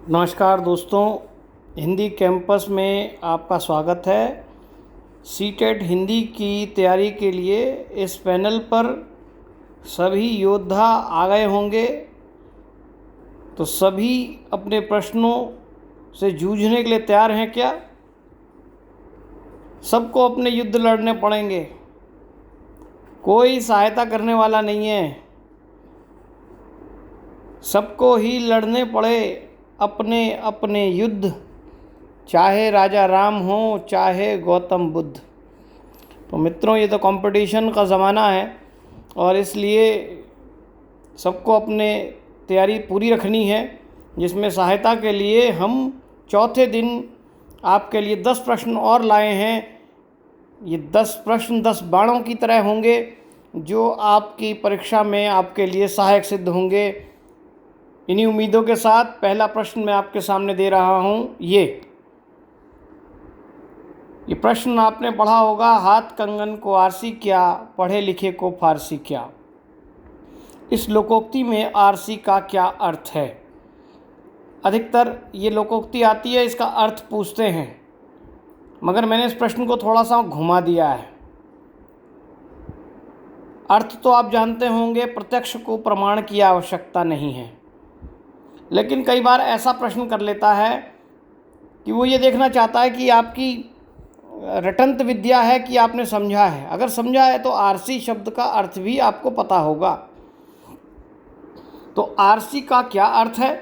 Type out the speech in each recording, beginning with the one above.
नमस्कार दोस्तों, हिंदी कैंपस में आपका स्वागत है। सीटेट हिंदी की तैयारी के लिए इस पैनल पर सभी योद्धा आ गए होंगे। तो सभी अपने प्रश्नों से जूझने के लिए तैयार हैं क्या? सबको अपने युद्ध लड़ने पड़ेंगे, कोई सहायता करने वाला नहीं है। सबको ही लड़ने पड़े अपने अपने युद्ध, चाहे राजा राम हो चाहे गौतम बुद्ध। तो मित्रों, ये तो कंपटीशन का ज़माना है और इसलिए सबको अपने तैयारी पूरी रखनी है, जिसमें सहायता के लिए हम चौथे दिन आपके लिए 10 प्रश्न और लाए हैं। ये 10 प्रश्न 10 बाणों की तरह होंगे जो आपकी परीक्षा में आपके लिए सहायक सिद्ध होंगे। इन्हीं उम्मीदों के साथ पहला प्रश्न मैं आपके सामने दे रहा हूँ। ये प्रश्न आपने पढ़ा होगा, हाथ कंगन को आरसी क्या, पढ़े लिखे को फारसी क्या। इस लोकोक्ति में आरसी का क्या अर्थ है? अधिकतर ये लोकोक्ति आती है, इसका अर्थ पूछते हैं, मगर मैंने इस प्रश्न को थोड़ा सा घुमा दिया है। अर्थ तो आप जानते होंगे, प्रत्यक्ष को प्रमाण की आवश्यकता नहीं है। लेकिन कई बार ऐसा प्रश्न कर लेता है कि वो ये देखना चाहता है कि आपकी रटंत विद्या है कि आपने समझा है। अगर समझा है तो आरसी शब्द का अर्थ भी आपको पता होगा। तो आरसी का क्या अर्थ है?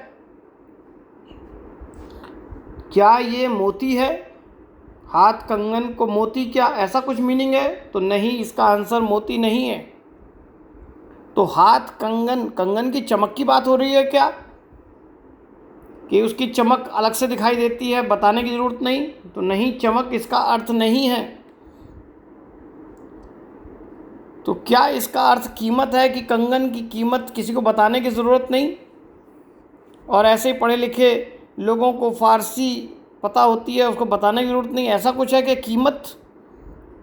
क्या ये मोती है? हाथ कंगन को मोती क्या, ऐसा कुछ मीनिंग है? तो नहीं, इसका आंसर मोती नहीं है। तो हाथ कंगन, कंगन की चमक की बात हो रही है क्या, कि उसकी चमक अलग से दिखाई देती है, बताने की ज़रूरत नहीं? तो नहीं, चमक इसका अर्थ नहीं है। तो क्या इसका अर्थ कीमत है कि कंगन की कीमत किसी को बताने की ज़रूरत नहीं? और ऐसे पढ़े लिखे लोगों को फारसी पता होती है, उसको बताने की ज़रूरत नहीं, ऐसा कुछ है कि कीमत?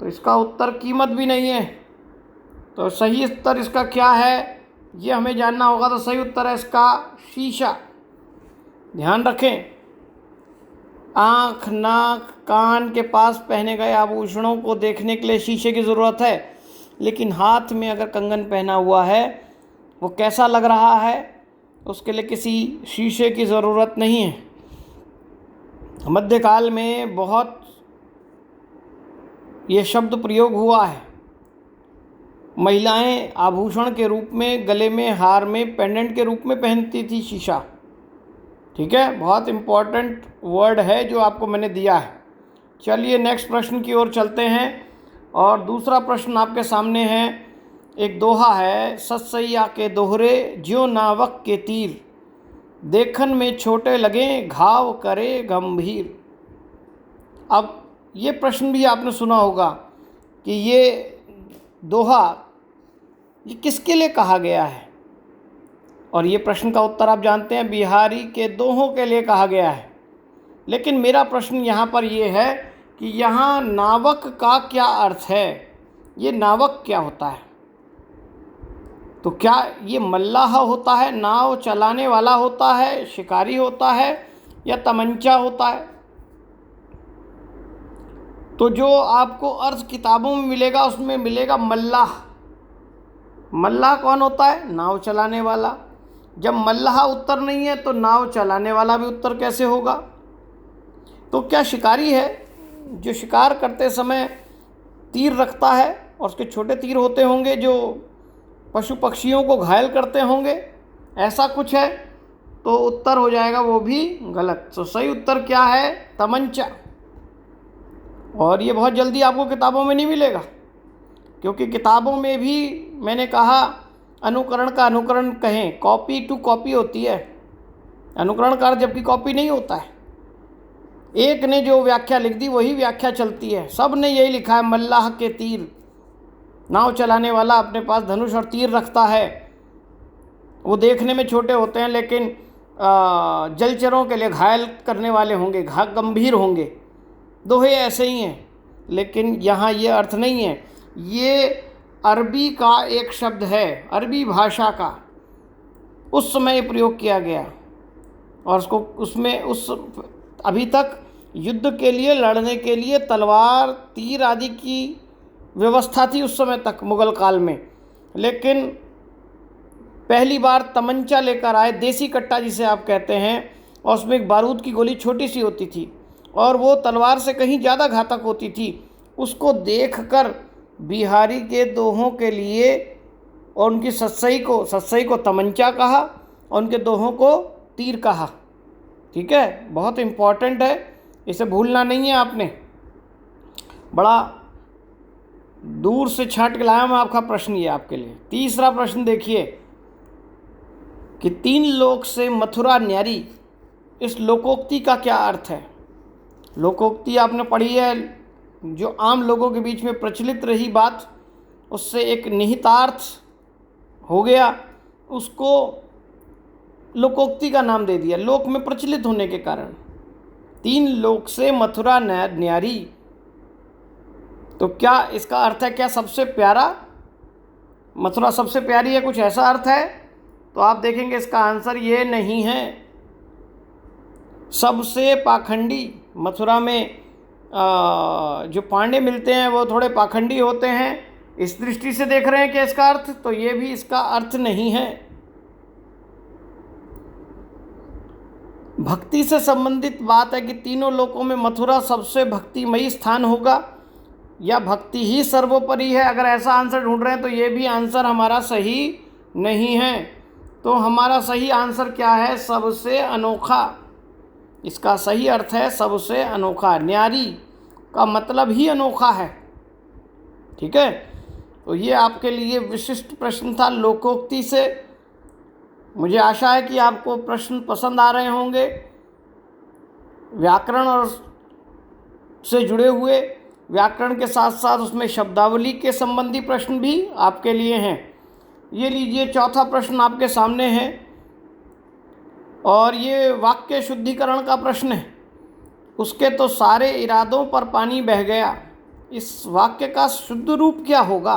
तो इसका उत्तर कीमत भी नहीं है। तो सही उत्तर इसका क्या है, ये हमें जानना होगा। तो सही उत्तर है इसका शीशा। ध्यान रखें, आँख, नाक, कान के पास पहने गए आभूषणों को देखने के लिए शीशे की ज़रूरत है, लेकिन हाथ में अगर कंगन पहना हुआ है, वो कैसा लग रहा है, उसके लिए किसी शीशे की ज़रूरत नहीं है। मध्यकाल में बहुत ये शब्द प्रयोग हुआ है। महिलाएं आभूषण के रूप में, गले में, हार में, पेंडेंट के रूप में पहनती थी शीशा। ठीक है, बहुत इम्पॉर्टेंट वर्ड है जो आपको मैंने दिया है। चलिए नेक्स्ट प्रश्न की ओर चलते हैं। और दूसरा प्रश्न आपके सामने है, एक दोहा है, सतसैया के दोहरे ज्यों नावक के तीर, देखन में छोटे लगे घाव करे गंभीर। अब ये प्रश्न भी आपने सुना होगा कि ये दोहा ये किसके लिए कहा गया है, और ये प्रश्न का उत्तर आप जानते हैं, बिहारी के दोहों के लिए कहा गया है। लेकिन मेरा प्रश्न यहाँ पर ये है कि यहाँ नावक का क्या अर्थ है? ये नावक क्या होता है? तो क्या ये मल्लाह होता है, नाव चलाने वाला होता है, शिकारी होता है, या तमंचा होता है? तो जो आपको अर्थ किताबों में मिलेगा उसमें मिलेगा मल्लाह। मल्लाह कौन होता है? नाव चलाने वाला। जब मल्लाह उत्तर नहीं है तो नाव चलाने वाला भी उत्तर कैसे होगा? तो क्या शिकारी है जो शिकार करते समय तीर रखता है, और उसके छोटे तीर होते होंगे जो पशु पक्षियों को घायल करते होंगे, ऐसा कुछ है? तो उत्तर हो जाएगा वो भी गलत। तो सही उत्तर क्या है? तमंचा। और ये बहुत जल्दी आपको किताबों में नहीं मिलेगा, क्योंकि किताबों में भी मैंने कहा अनुकरण का अनुकरण कहें, कॉपी टू कॉपी होती है, अनुकरण का जबकि कॉपी नहीं होता है। एक ने जो व्याख्या लिख दी वही व्याख्या चलती है। सब ने यही लिखा है, मल्लाह के तीर, नाव चलाने वाला अपने पास धनुष और तीर रखता है। वो देखने में छोटे होते हैं लेकिन जलचरों के लिए घायल करने वाले होंगे, गंभीर होंगे। दोहे ऐसे ही हैं, लेकिन यहाँ ये अर्थ नहीं है। ये अरबी का एक शब्द है, अरबी भाषा का, उस समय प्रयोग किया गया। और उसको उसमें उस अभी तक युद्ध के लिए, लड़ने के लिए तलवार, तीर आदि की व्यवस्था थी उस समय तक मुग़ल काल में, लेकिन पहली बार तमंचा लेकर आए, देसी कट्टा जिसे आप कहते हैं, और उसमें एक बारूद की गोली छोटी सी होती थी और वो तलवार से कहीं ज़्यादा घातक होती थी। उसको देखकर बिहारी के दोहों के लिए और उनकी सतसई को तमंचा कहा और उनके दोहों को तीर कहा। ठीक है, बहुत इम्पॉर्टेंट है, इसे भूलना नहीं है आपने। बड़ा दूर से छांट के लाया मैं आपका प्रश्न, ये आपके लिए। तीसरा प्रश्न देखिए कि 3 लोक से मथुरा न्यारी, इस लोकोक्ति का क्या अर्थ है? लोकोक्ति आपने पढ़ी है, जो आम लोगों के बीच में प्रचलित रही बात, उससे एक निहितार्थ हो गया, उसको लोकोक्ति का नाम दे दिया, लोक में प्रचलित होने के कारण। 3 लोक से मथुरा न्यारी, तो क्या इसका अर्थ है क्या सबसे प्यारा? मथुरा सबसे प्यारी है, कुछ ऐसा अर्थ है? तो आप देखेंगे इसका आंसर ये नहीं है। सबसे पाखंडी, मथुरा में जो पांडे मिलते हैं वो थोड़े पाखंडी होते हैं, इस दृष्टि से देख रहे हैं कि इसका अर्थ, तो ये भी इसका अर्थ नहीं है। भक्ति से संबंधित बात है कि तीनों लोकों में मथुरा सबसे भक्तिमयी स्थान होगा या भक्ति ही सर्वोपरि है। अगर ऐसा आंसर ढूंढ रहे हैं तो ये भी आंसर हमारा सही नहीं है। तो हमारा सही आंसर क्या है? सबसे अनोखा। इसका सही अर्थ है सबसे अनोखा। न्यारी का मतलब ही अनोखा है। ठीक है, तो ये आपके लिए विशिष्ट प्रश्न था लोकोक्ति से। मुझे आशा है कि आपको प्रश्न पसंद आ रहे होंगे। व्याकरण और से जुड़े हुए, व्याकरण के साथ साथ उसमें शब्दावली के संबंधी प्रश्न भी आपके लिए हैं। ये लीजिए, चौथा प्रश्न आपके सामने है और ये वाक्य शुद्धिकरण का प्रश्न है। उसके तो सारे इरादों पर पानी बह गया, इस वाक्य का शुद्ध रूप क्या होगा?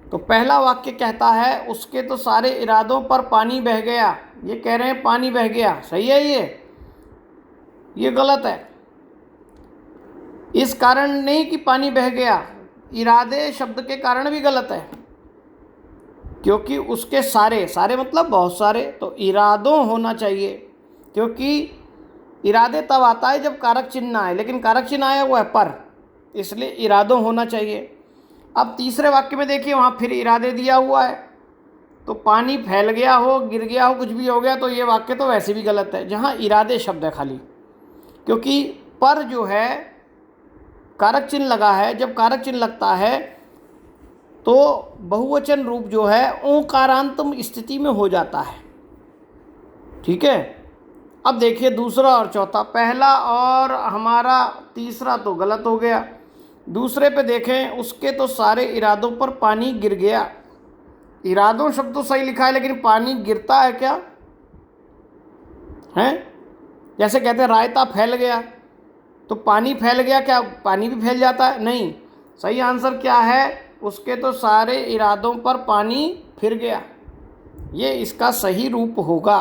तो पहला वाक्य कहता है उसके तो सारे इरादों पर पानी बह गया। ये कह रहे हैं पानी बह गया, सही है? ये गलत है। इस कारण नहीं कि पानी बह गया, इरादे शब्द के कारण भी गलत है, क्योंकि उसके सारे मतलब बहुत सारे, तो इरादों होना चाहिए, क्योंकि इरादे तब आता है जब कारक चिन्ह आए, लेकिन कारक चिन्ह आया हुआ है पर, इसलिए इरादों होना चाहिए। अब तीसरे वाक्य में देखिए, वहाँ फिर इरादे दिया हुआ है, तो पानी फैल गया हो, गिर गया हो, कुछ भी हो गया, तो ये वाक्य तो वैसे भी गलत है जहाँ इरादे शब्द है खाली, क्योंकि पर जो है कारक चिन्ह लगा है। जब कारक चिन्ह लगता है तो बहुवचन रूप जो है ओंकारांतम स्थिति में हो जाता है। ठीक है, अब देखिए दूसरा और चौथा, पहला और हमारा तीसरा तो गलत हो गया। दूसरे पे देखें, उसके तो सारे इरादों पर पानी गिर गया। इरादों शब्द तो सही लिखा है, लेकिन पानी गिरता है क्या? हैं, जैसे कहते हैं रायता फैल गया, तो पानी फैल गया, क्या पानी भी फैल जाता है? नहीं। सही आंसर क्या है? उसके तो सारे इरादों पर पानी फिर गया, ये इसका सही रूप होगा।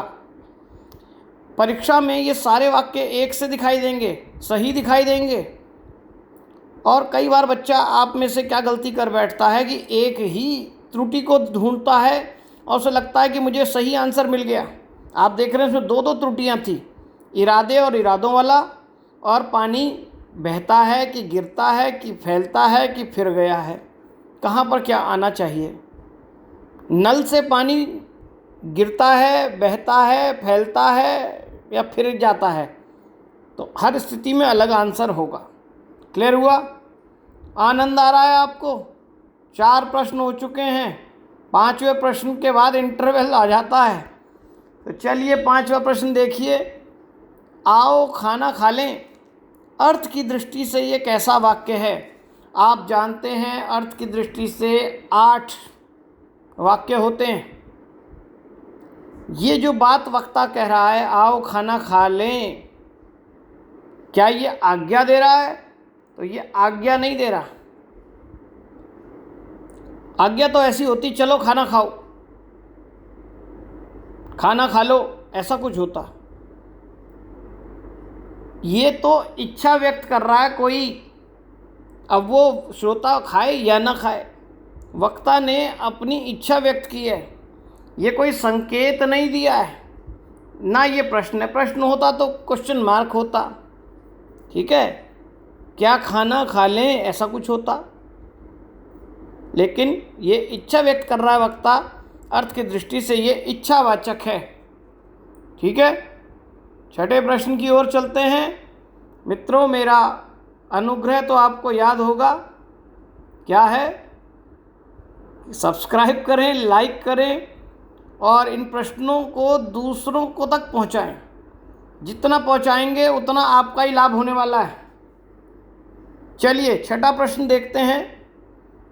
परीक्षा में ये सारे वाक्य एक से दिखाई देंगे, सही दिखाई देंगे। और कई बार बच्चा आप में से क्या गलती कर बैठता है कि एक ही त्रुटि को ढूंढता है और उसे लगता है कि मुझे सही आंसर मिल गया। आप देख रहे हैं उसमें 2 त्रुटियां थी, इरादे और इरादों वाला, और पानी बहता है कि गिरता है कि फैलता है कि फिर गया है, कहाँ पर क्या आना चाहिए? नल से पानी गिरता है, बहता है, फैलता है या फिर जाता है, तो हर स्थिति में अलग आंसर होगा। क्लियर हुआ? आनंद आ रहा है आपको? 4 प्रश्न हो चुके हैं, 5वें प्रश्न के बाद इंटरवल आ जाता है। तो चलिए 5वां प्रश्न देखिए, आओ खाना खा लें। अर्थ की दृष्टि से ये कैसा वाक्य है? आप जानते हैं अर्थ की दृष्टि से 8 वाक्य होते हैं। ये जो बात वक्ता कह रहा है, आओ खाना खा लें, क्या ये आज्ञा दे रहा है? तो ये आज्ञा नहीं दे रहा। आज्ञा तो ऐसी होती, चलो खाना खाओ, खाना खा लो, ऐसा कुछ होता। ये तो इच्छा व्यक्त कर रहा है कोई, अब वो श्रोता खाए या ना खाए, वक्ता ने अपनी इच्छा व्यक्त की है, ये कोई संकेत नहीं दिया है, ना ये प्रश्न है। प्रश्न होता तो क्वेश्चन मार्क होता, ठीक है, क्या खाना खा लें ऐसा कुछ होता, लेकिन ये इच्छा व्यक्त कर रहा है वक्ता, अर्थ की दृष्टि से ये इच्छावाचक है। ठीक है, छठे प्रश्न की ओर चलते हैं। मित्रों, मेरा अनुग्रह तो आपको याद होगा, क्या है, सब्सक्राइब करें, लाइक करें और इन प्रश्नों को दूसरों को तक पहुंचाएं। जितना पहुंचाएंगे उतना आपका ही लाभ होने वाला है। चलिए छठा प्रश्न देखते हैं।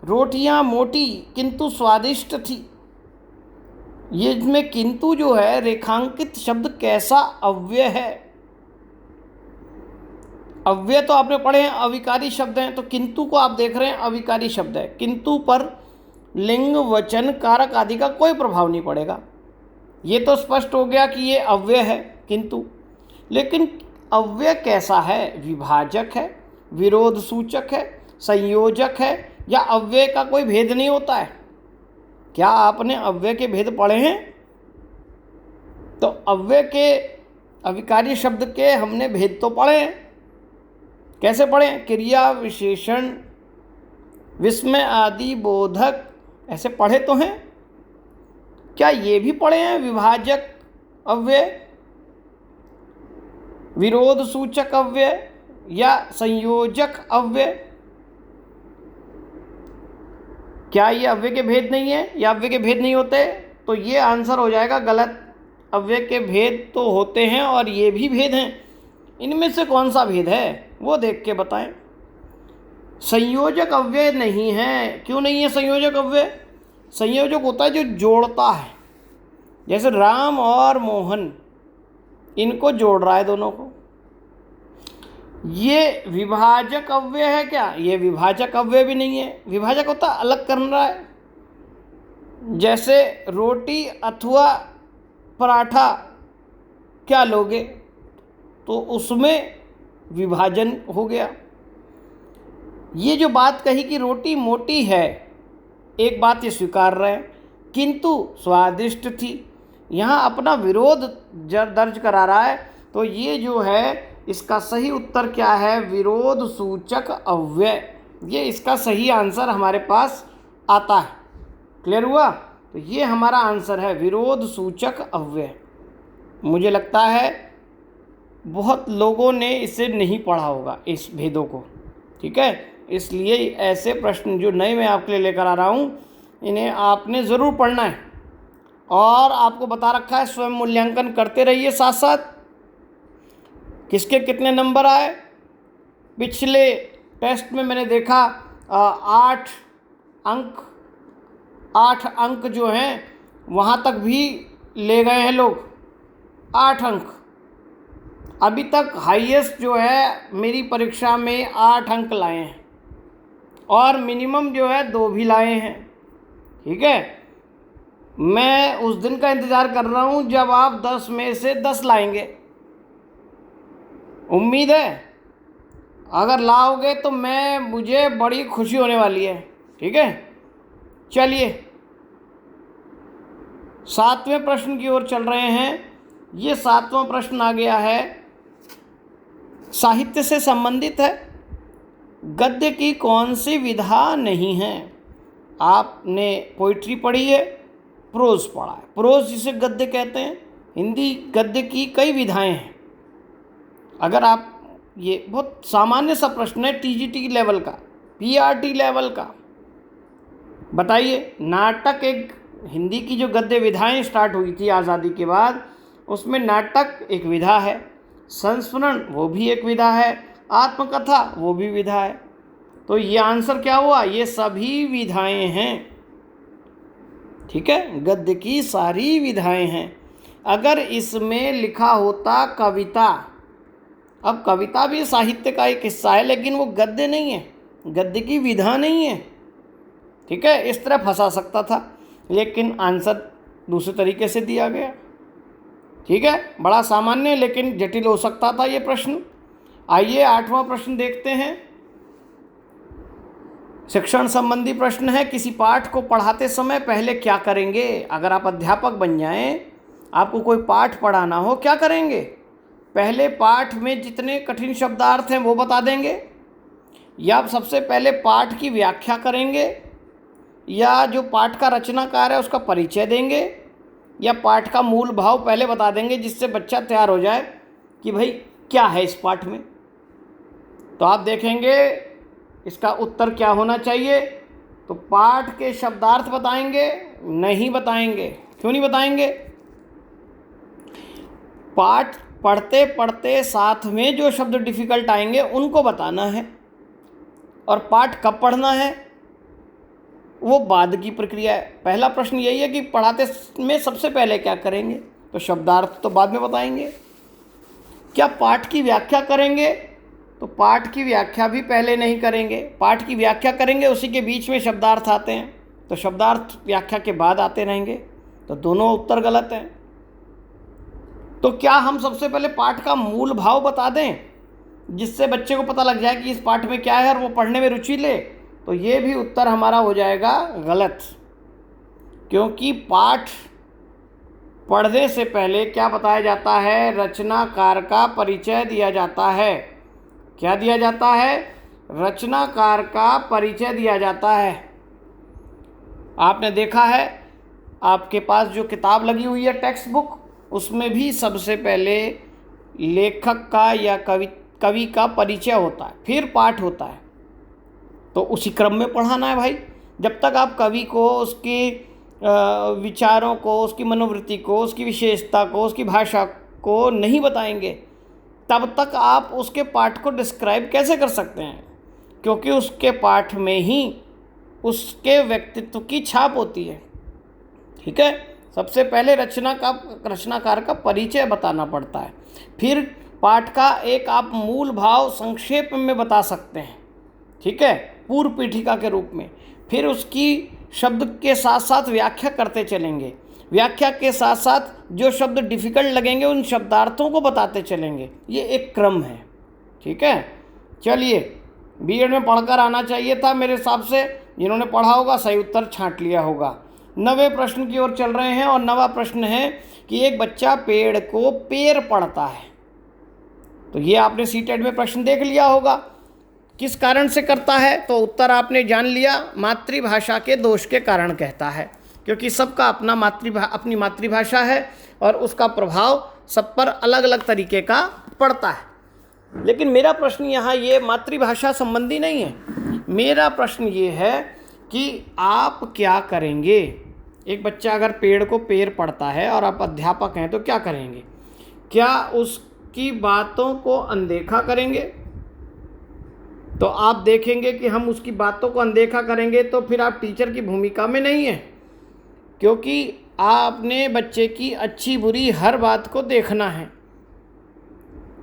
रोटियां मोटी किंतु स्वादिष्ट थी, ये इसमें किंतु जो है रेखांकित शब्द कैसा अव्यय है? अव्यय तो आपने पढ़े हैं, अविकारी शब्द हैं, तो किंतु को आप देख रहे हैं अविकारी शब्द है। किंतु पर लिंग वचन कारक आदि का कोई प्रभाव नहीं पड़ेगा, ये तो स्पष्ट हो गया कि ये अव्यय है किंतु। लेकिन अव्यय कैसा है? विभाजक है, विरोध सूचक है, संयोजक है, या अव्यय का कोई भेद नहीं होता है? क्या आपने अव्यय के भेद पढ़े हैं? तो अव्यय के अविकारी शब्द के हमने भेद तो पढ़े हैं। कैसे पढ़े? क्रिया, विशेषण, विस्मय आदि बोधक, ऐसे पढ़े तो हैं। क्या ये भी पढ़े हैं? विभाजक अव्यय, विरोध सूचक अव्यय या संयोजक अव्यय, क्या ये अव्यय के भेद नहीं है या अव्यय के भेद नहीं होते? तो ये आंसर हो जाएगा गलत। अव्यय के भेद तो होते हैं और ये भी भेद हैं। इनमें से कौन सा भेद है वो देख के बताएं। संयोजक अव्यय नहीं है। क्यों नहीं है संयोजक अव्यय? संयोजक होता है जो जोड़ता है, जैसे राम और मोहन, इनको जोड़ रहा है दोनों को। ये विभाजक अव्यय है क्या? ये विभाजक अव्यय भी नहीं है। विभाजक होता है अलग कर रहा है, जैसे रोटी अथवा पराठा क्या लोगे, तो उसमें विभाजन हो गया। ये जो बात कही कि रोटी मोटी है, एक बात ये स्वीकार रहे हैं, किंतु स्वादिष्ट थी, यहाँ अपना विरोध दर्ज करा रहा है। तो ये जो है इसका सही उत्तर क्या है? विरोध सूचक अव्यय। ये इसका सही आंसर हमारे पास आता है। क्लियर हुआ? तो ये हमारा आंसर है विरोध सूचक अव्यय। मुझे लगता है बहुत लोगों ने इसे नहीं पढ़ा होगा, इस भेदों को। ठीक है, इसलिए ऐसे प्रश्न जो नए मैं आपके लिए लेकर आ रहा हूँ, इन्हें आपने ज़रूर पढ़ना है। और आपको बता रखा है स्वयं मूल्यांकन करते रहिए साथ साथ। किसके कितने नंबर आए? पिछले टेस्ट में मैंने देखा 8 अंक जो हैं वहाँ तक भी ले गए हैं लोग, 8 अंक। अभी तक हाईएस्ट जो है मेरी परीक्षा में 8 अंक लाए हैं, और मिनिमम जो है 2 भी लाए हैं। ठीक है, मैं उस दिन का इंतज़ार कर रहा हूँ जब आप 10 में से 10 लाएंगे। उम्मीद है अगर लाओगे तो मुझे बड़ी खुशी होने वाली है। ठीक है, चलिए 7वें प्रश्न की ओर चल रहे हैं। ये 7वां प्रश्न आ गया है, साहित्य से संबंधित है। गद्य की कौन सी विधा नहीं है? आपने पोइट्री पढ़ी है, प्रोज पढ़ा है। प्रोज जिसे गद्य कहते हैं, हिंदी गद्य की कई विधाएं हैं। अगर आप, ये बहुत सामान्य सा प्रश्न है, टीजीटी लेवल का, पीआरटी लेवल का। बताइए, नाटक एक, हिंदी की जो गद्य विधाएं स्टार्ट हुई थी आज़ादी के बाद, उसमें नाटक एक विधा है, संस्मरण वो भी एक विधा है, आत्मकथा वो भी विधा है। तो ये आंसर क्या हुआ? ये सभी विधाएं हैं। ठीक है, गद्य की सारी विधाएं हैं। अगर इसमें लिखा होता कविता, अब कविता भी साहित्य का एक हिस्सा है, लेकिन वो गद्य नहीं है, गद्य की विधा नहीं है। ठीक है, इस तरह फंसा सकता था, लेकिन आंसर दूसरे तरीके से दिया गया। ठीक है, बड़ा सामान्य लेकिन जटिल हो सकता था ये प्रश्न। आइए 8वां प्रश्न देखते हैं। शिक्षण संबंधी प्रश्न है। किसी पाठ को पढ़ाते समय पहले क्या करेंगे? अगर आप अध्यापक बन जाएं, आपको कोई पाठ पढ़ाना हो, क्या करेंगे? पहले पाठ में जितने कठिन शब्दार्थ हैं वो बता देंगे, या आप सबसे पहले पाठ की व्याख्या करेंगे, या जो पाठ का रचनाकार है उसका परिचय देंगे, या पाठ का मूल भाव पहले बता देंगे जिससे बच्चा तैयार हो जाए कि भाई क्या है इस पाठ में। तो आप देखेंगे इसका उत्तर क्या होना चाहिए। तो पाठ के शब्दार्थ बताएंगे? नहीं बताएंगे। क्यों नहीं बताएंगे? पाठ पढ़ते पढ़ते साथ में जो शब्द डिफ़िकल्ट आएंगे उनको बताना है, और पाठ कब पढ़ना है वो बाद की प्रक्रिया है। पहला प्रश्न यही है कि पढ़ाते में सबसे पहले क्या करेंगे, तो शब्दार्थ तो बाद में बताएंगे। क्या पाठ की व्याख्या करेंगे? तो पाठ की व्याख्या भी पहले नहीं करेंगे। पाठ की व्याख्या करेंगे, उसी के बीच में शब्दार्थ आते हैं, तो शब्दार्थ व्याख्या के बाद आते रहेंगे। तो दोनों उत्तर गलत हैं। तो क्या हम सबसे पहले पाठ का मूल भाव बता दें जिससे बच्चे को पता लग जाए कि इस पाठ में क्या है और वो पढ़ने में रुचि ले? तो ये भी उत्तर हमारा हो जाएगा गलत, क्योंकि पाठ पढ़ने से पहले क्या बताया जाता है? रचनाकार का परिचय दिया जाता है। क्या दिया जाता है? रचनाकार का परिचय दिया जाता है। आपने देखा है, आपके पास जो किताब लगी हुई है टेक्स्ट बुक, उसमें भी सबसे पहले लेखक का या कवि का परिचय होता है, फिर पाठ होता है। तो उसी क्रम में पढ़ाना है भाई। जब तक आप कवि को, उसके विचारों को, उसकी मनोवृत्ति को, उसकी विशेषता को, उसकी भाषा को नहीं बताएंगे, तब तक आप उसके पाठ को डिस्क्राइब कैसे कर सकते हैं? क्योंकि उसके पाठ में ही उसके व्यक्तित्व की छाप होती है। ठीक है, सबसे पहले रचनाकार का परिचय बताना पड़ता है, फिर पाठ का एक आप मूल भाव संक्षेप में बता सकते हैं। ठीक है, पूर्व पीठिका के रूप में। फिर उसकी शब्द के साथ साथ व्याख्या करते चलेंगे। व्याख्या के साथ साथ जो शब्द डिफ़िकल्ट लगेंगे उन शब्दार्थों को बताते चलेंगे। ये एक क्रम है। ठीक है, चलिए, बीएड में पढ़कर आना चाहिए था मेरे हिसाब से। जिन्होंने पढ़ा होगा सही उत्तर छांट लिया होगा। 9वें प्रश्न की ओर चल रहे हैं, और 9वां प्रश्न है कि एक बच्चा पेड़ को पेड़ पढ़ता है। तो ये आपने सीटेट में प्रश्न देख लिया होगा। किस कारण से करता है? तो उत्तर आपने जान लिया, मातृभाषा के दोष के कारण कहता है, क्योंकि सबका अपनी मातृभाषा है और उसका प्रभाव सब पर अलग अलग तरीके का पड़ता है। लेकिन मेरा प्रश्न यहाँ ये मातृभाषा संबंधी नहीं है। मेरा प्रश्न ये है कि आप क्या करेंगे? एक बच्चा अगर पेड़ को पेड़ पढ़ता है और आप अध्यापक हैं तो क्या करेंगे? क्या उसकी बातों को अनदेखा करेंगे? तो आप देखेंगे कि हम उसकी बातों को अनदेखा करेंगे तो फिर आप टीचर की भूमिका में नहीं हैं, क्योंकि आपने बच्चे की अच्छी बुरी हर बात को देखना है।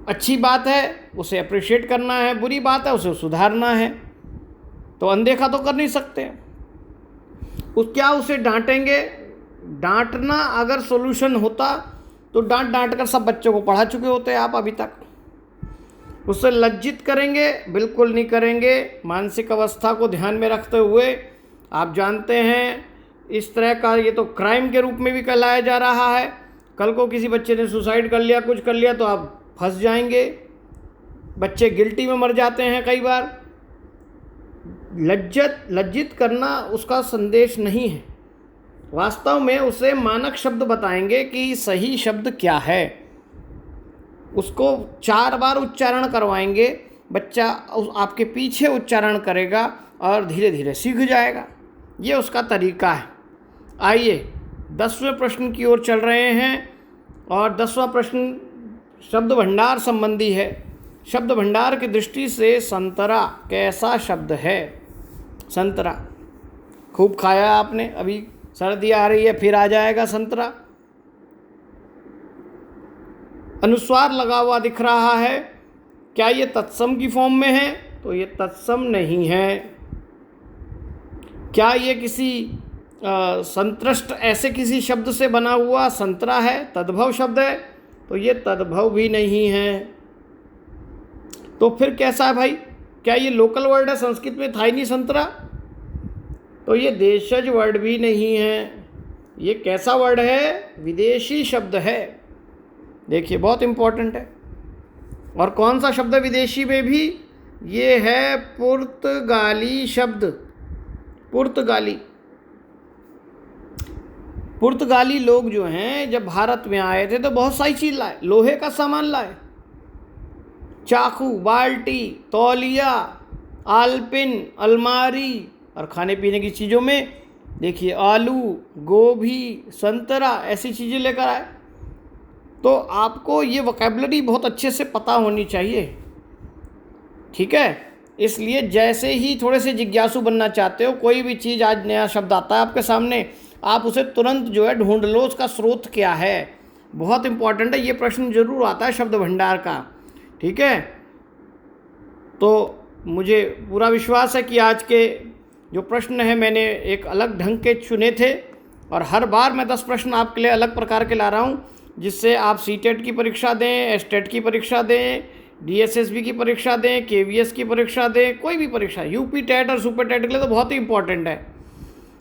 अच्छी बात है उसे अप्रिशिएट करना है, बुरी बात है उसे सुधारना है। तो अनदेखा तो कर नहीं सकते। क्या उसे डांटेंगे? डांटना अगर सॉल्यूशन होता तो डांट कर सब बच्चों को पढ़ा चुके होते आप अभी तक। उससे लज्जित करेंगे? बिल्कुल नहीं करेंगे। मानसिक अवस्था को ध्यान में रखते हुए, आप जानते हैं इस तरह का ये तो क्राइम के रूप में भी कहलाया जा रहा है। कल को किसी बच्चे ने सुसाइड कर लिया, कुछ कर लिया, तो आप फंस जाएंगे। बच्चे गिल्टी में मर जाते हैं कई बार। लज्जित करना उसका संदेश नहीं है। वास्तव में उसे मानक शब्द बताएंगे कि सही शब्द क्या है। उसको 4 बार उच्चारण करवाएंगे, बच्चा आपके पीछे उच्चारण करेगा और धीरे धीरे सीख जाएगा। ये उसका तरीका है। आइए 10वें प्रश्न की ओर चल रहे हैं, और 10वां प्रश्न शब्द भंडार संबंधी है। शब्द भंडार की दृष्टि से संतरा कैसा शब्द है? संतरा खूब खाया आपने, अभी सर्दी आ रही है फिर आ जाएगा संतरा। अनुस्वार लगा हुआ दिख रहा है, क्या ये तत्सम की फॉर्म में है? तो ये तत्सम नहीं है। क्या ये किसी संतृष्ट ऐसे किसी शब्द से बना हुआ संतरा है? तद्भव शब्द है? तो ये तद्भव भी नहीं है। तो फिर कैसा है भाई, क्या ये लोकल वर्ड है? संस्कृत में था ही नहीं संतरा, तो ये देशज वर्ड भी नहीं है। ये कैसा वर्ड है? विदेशी शब्द है। देखिए बहुत इंपॉर्टेंट है। और कौन सा शब्द है विदेशी में भी? ये है पुर्तगाली शब्द। पुर्तगाली। पुर्तगाली लोग जो हैं जब भारत में आए थे तो बहुत सारी चीज़ लाए, लोहे का सामान लाए, चाकू, बाल्टी, तौलिया, आलपिन, अलमारी, और खाने पीने की चीज़ों में देखिए आलू, गोभी, संतरा, ऐसी चीज़ें लेकर आए। तो आपको ये वोकैबुलरी बहुत अच्छे से पता होनी चाहिए, ठीक है। इसलिए जैसे ही थोड़े से जिज्ञासु बनना चाहते हो, कोई भी चीज़ आज नया शब्द आता है आपके सामने, आप उसे तुरंत जो है ढूंढ लो, उसका स्रोत क्या है। बहुत इंपॉर्टेंट है, ये प्रश्न जरूर आता है शब्द भंडार का, ठीक है। तो मुझे पूरा विश्वास है कि आज के जो प्रश्न हैं मैंने एक अलग ढंग के चुने थे, और हर बार मैं 10 प्रश्न आपके लिए अलग प्रकार के ला रहा हूँ, जिससे आप सीटेट की परीक्षा दें, एस्टेट की परीक्षा दें, डीएसएसबी की परीक्षा दें, केवीएस की परीक्षा दें, कोई भी परीक्षा, यूपी टेट और सुपर टेट के लिए तो बहुत ही इंपॉर्टेंट है।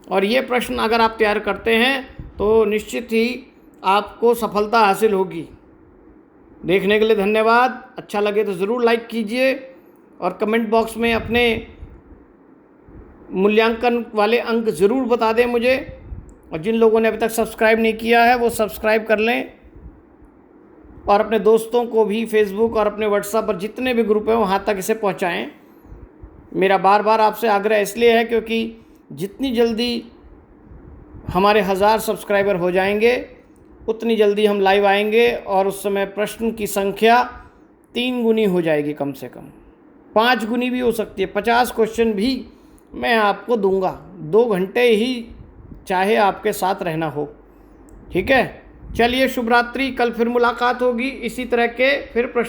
और ये प्रश्न अगर आप तैयार करते हैं तो निश्चित ही आपको सफलता हासिल होगी। देखने के लिए धन्यवाद। अच्छा लगे तो ज़रूर लाइक कीजिए, और कमेंट बॉक्स में अपने मूल्यांकन वाले अंक ज़रूर बता दें मुझे। और जिन लोगों ने अभी तक सब्सक्राइब नहीं किया है वो सब्सक्राइब कर लें, और अपने दोस्तों को भी फेसबुक और अपने व्हाट्सएप पर जितने भी ग्रुप हैं वहाँ तक इसे पहुँचाएँ। मेरा बार बार आपसे आग्रह इसलिए है क्योंकि जितनी जल्दी हमारे 1000 सब्सक्राइबर हो जाएंगे उतनी जल्दी हम लाइव आएंगे, और उस समय प्रश्न की संख्या 3 गुनी हो जाएगी, कम से कम 5 गुनी भी हो सकती है। 50 क्वेश्चन भी मैं आपको दूंगा, 2 घंटे ही चाहे आपके साथ रहना हो, ठीक है। चलिए शुभ रात्रि। कल फिर मुलाकात होगी इसी तरह के फिर प्रश्न